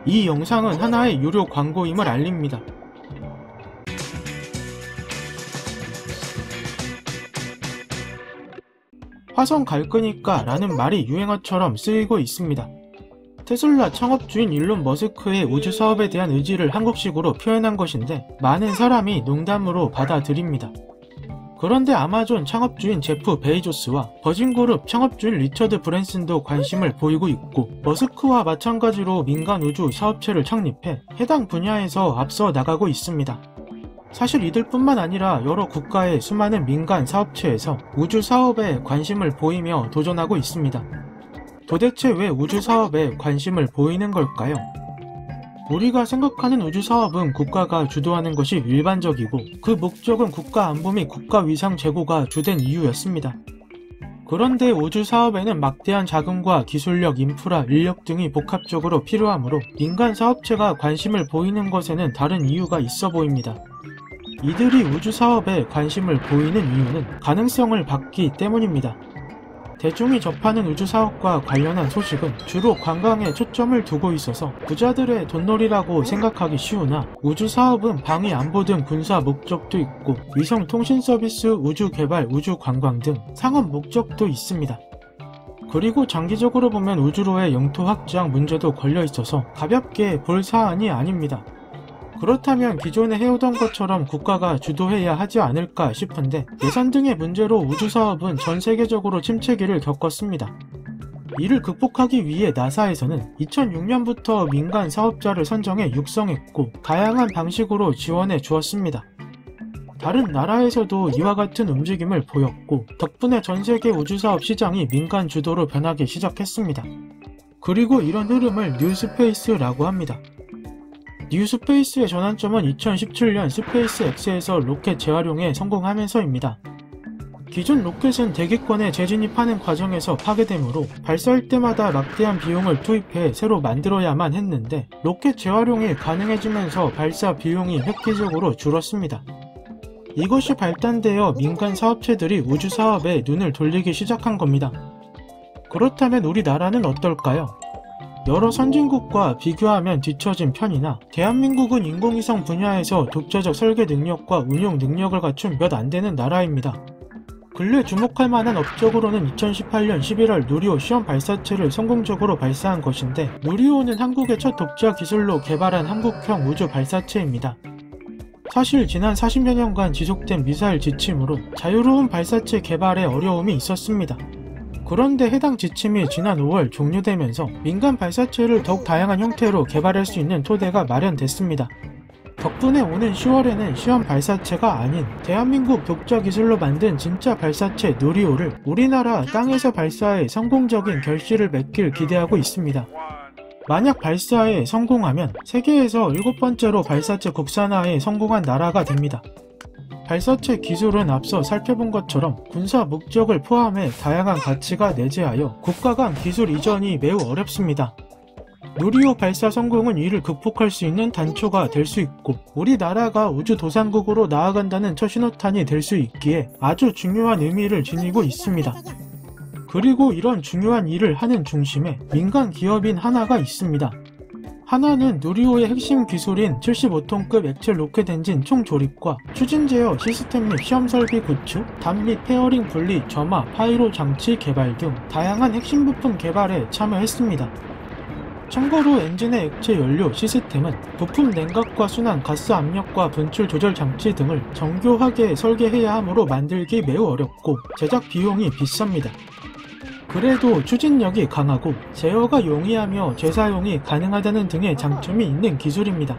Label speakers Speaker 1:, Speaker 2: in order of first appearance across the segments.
Speaker 1: 이 영상은 하나의 유료 광고임을 알립니다. 화성 갈 거니까 라는 말이 유행어처럼 쓰이고 있습니다. 테슬라 창업주인 일론 머스크의 우주사업에 대한 의지를 한국식으로 표현한 것인데 많은 사람이 농담으로 받아들입니다. 그런데 아마존 창업주인 제프 베이조스와 버진그룹 창업주인 리처드 브랜슨도 관심을 보이고 있고, 머스크와 마찬가지로 민간 우주 사업체를 창립해 해당 분야에서 앞서 나가고 있습니다. 사실 이들뿐만 아니라 여러 국가의 수많은 민간 사업체에서 우주 사업에 관심을 보이며 도전하고 있습니다. 도대체 왜 우주 사업에 관심을 보이는 걸까요? 우리가 생각하는 우주 사업은 국가가 주도하는 것이 일반적이고, 그 목적은 국가 안보 및 국가 위상 제고가 주된 이유였습니다. 그런데 우주 사업에는 막대한 자금과 기술력, 인프라, 인력 등이 복합적으로 필요하므로 민간 사업체가 관심을 보이는 것에는 다른 이유가 있어 보입니다. 이들이 우주 사업에 관심을 보이는 이유는 가능성을 봤기 때문입니다. 대중이 접하는 우주 사업과 관련한 소식은 주로 관광에 초점을 두고 있어서 부자들의 돈놀이라고 생각하기 쉬우나, 우주 사업은 방위 안보 등 군사 목적도 있고 위성 통신 서비스, 우주 개발, 우주 관광 등 상업 목적도 있습니다. 그리고 장기적으로 보면 우주로의 영토 확장 문제도 걸려 있어서 가볍게 볼 사안이 아닙니다. 그렇다면 기존에 해오던 것처럼 국가가 주도해야 하지 않을까 싶은데, 예산 등의 문제로 우주사업은 전 세계적으로 침체기를 겪었습니다. 이를 극복하기 위해 나사에서는 2006년부터 민간 사업자를 선정해 육성했고 다양한 방식으로 지원해 주었습니다. 다른 나라에서도 이와 같은 움직임을 보였고, 덕분에 전 세계 우주사업 시장이 민간 주도로 변하기 시작했습니다. 그리고 이런 흐름을 뉴스페이스라고 합니다. 뉴스페이스의 전환점은 2017년 스페이스X에서 로켓 재활용에 성공하면서입니다. 기존 로켓은 대기권에 재진입하는 과정에서 파괴되므로 발사할 때마다 막대한 비용을 투입해 새로 만들어야만 했는데, 로켓 재활용이 가능해지면서 발사 비용이 획기적으로 줄었습니다. 이것이 발단되어 민간 사업체들이 우주 사업에 눈을 돌리기 시작한 겁니다. 그렇다면 우리나라는 어떨까요? 여러 선진국과 비교하면 뒤처진 편이나, 대한민국은 인공위성 분야에서 독자적 설계 능력과 운용 능력을 갖춘 몇 안되는 나라입니다. 근래 주목할 만한 업적으로는 2018년 11월 누리호 시험 발사체를 성공적으로 발사한 것인데, 누리호는 한국의 첫 독자 기술로 개발한 한국형 우주 발사체입니다. 사실 지난 40여 년간 지속된 미사일 지침으로 자유로운 발사체 개발에 어려움이 있었습니다. 그런데 해당 지침이 지난 5월 종료되면서 민간 발사체를 더욱 다양한 형태로 개발할 수 있는 토대가 마련됐습니다. 덕분에 오는 10월에는 시험 발사체가 아닌 대한민국 독자 기술로 만든 진짜 발사체 누리호를 우리나라 땅에서 발사해 성공적인 결실을 맺길 기대하고 있습니다. 만약 발사에 성공하면 세계에서 7번째로 발사체 국산화에 성공한 나라가 됩니다. 발사체 기술은 앞서 살펴본 것처럼 군사 목적을 포함해 다양한 가치가 내재하여 국가 간 기술 이전이 매우 어렵습니다. 누리호 발사 성공은 이를 극복할 수 있는 단초가 될 수 있고, 우리나라가 우주도상국으로 나아간다는 첫 신호탄이 될 수 있기에 아주 중요한 의미를 지니고 있습니다. 그리고 이런 중요한 일을 하는 중심에 민간 기업인 하나가 있습니다. 하나는 누리호의 핵심 기술인 75톤급 액체 로켓 엔진 총조립과 추진 제어 시스템 및 시험 설비 구축, 담 및 페어링 분리, 점화, 파이로 장치 개발 등 다양한 핵심 부품 개발에 참여했습니다. 참고로 엔진의 액체 연료 시스템은 부품 냉각과 순환, 가스 압력과 분출 조절 장치 등을 정교하게 설계해야 하므로 만들기 매우 어렵고 제작 비용이 비쌉니다. 그래도 추진력이 강하고 제어가 용이하며 재사용이 가능하다는 등의 장점이 있는 기술입니다.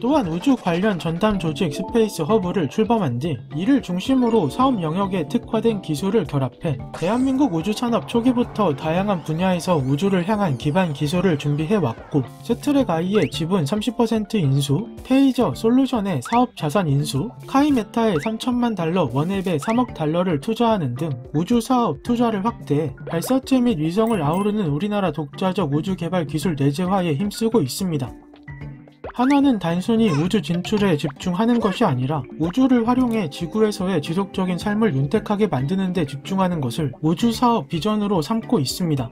Speaker 1: 또한 우주 관련 전담 조직 스페이스 허브를 출범한 뒤 이를 중심으로 사업 영역에 특화된 기술을 결합해 대한민국 우주산업 초기부터 다양한 분야에서 우주를 향한 기반 기술을 준비해왔고, 스트랙 I의 지분 30% 인수, 테이저 솔루션의 사업 자산 인수, 카이메타에 3천만 달러, 원앱에 3억 달러를 투자하는 등 우주 사업 투자를 확대해 발사체 및 위성을 아우르는 우리나라 독자적 우주 개발 기술 내재화에 힘쓰고 있습니다. 하나는 단순히 우주 진출에 집중하는 것이 아니라 우주를 활용해 지구에서의 지속적인 삶을 윤택하게 만드는 데 집중하는 것을 우주사업 비전으로 삼고 있습니다.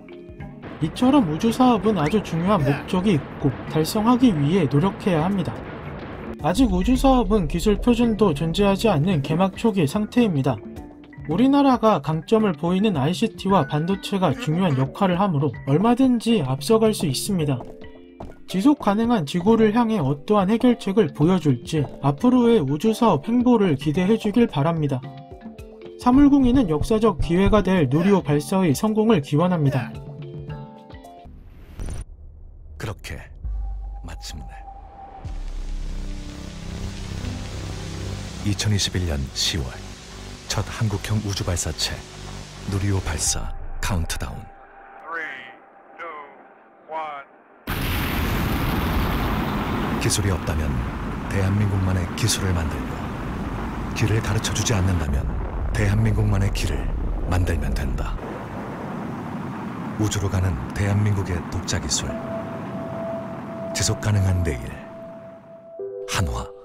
Speaker 1: 이처럼 우주 사업은 아주 중요한 목적이 있고 달성하기 위해 노력해야 합니다. 아직 우주 사업은 기술 표준도 존재하지 않는 개막 초기 상태입니다. 우리나라가 강점을 보이는 ICT와 반도체가 중요한 역할을 하므로 얼마든지 앞서갈 수 있습니다. 지속 가능한 지구를 향해 어떠한 해결책을 보여줄지 앞으로의 우주사업 행보를 기대해주길 바랍니다. 사물궁이는 역사적 기회가 될 누리호 발사의 성공을 기원합니다.
Speaker 2: 그렇게 마침내 2021년 10월 첫 한국형 우주발사체 누리호 발사 카운트다운.
Speaker 3: 3, 2, 1.
Speaker 2: 기술이 없다면 대한민국만의 기술을 만들고, 길을 가르쳐주지 않는다면 대한민국만의 길을 만들면 된다. 우주로 가는 대한민국의 독자 기술, 지속 가능한 내일, 한화.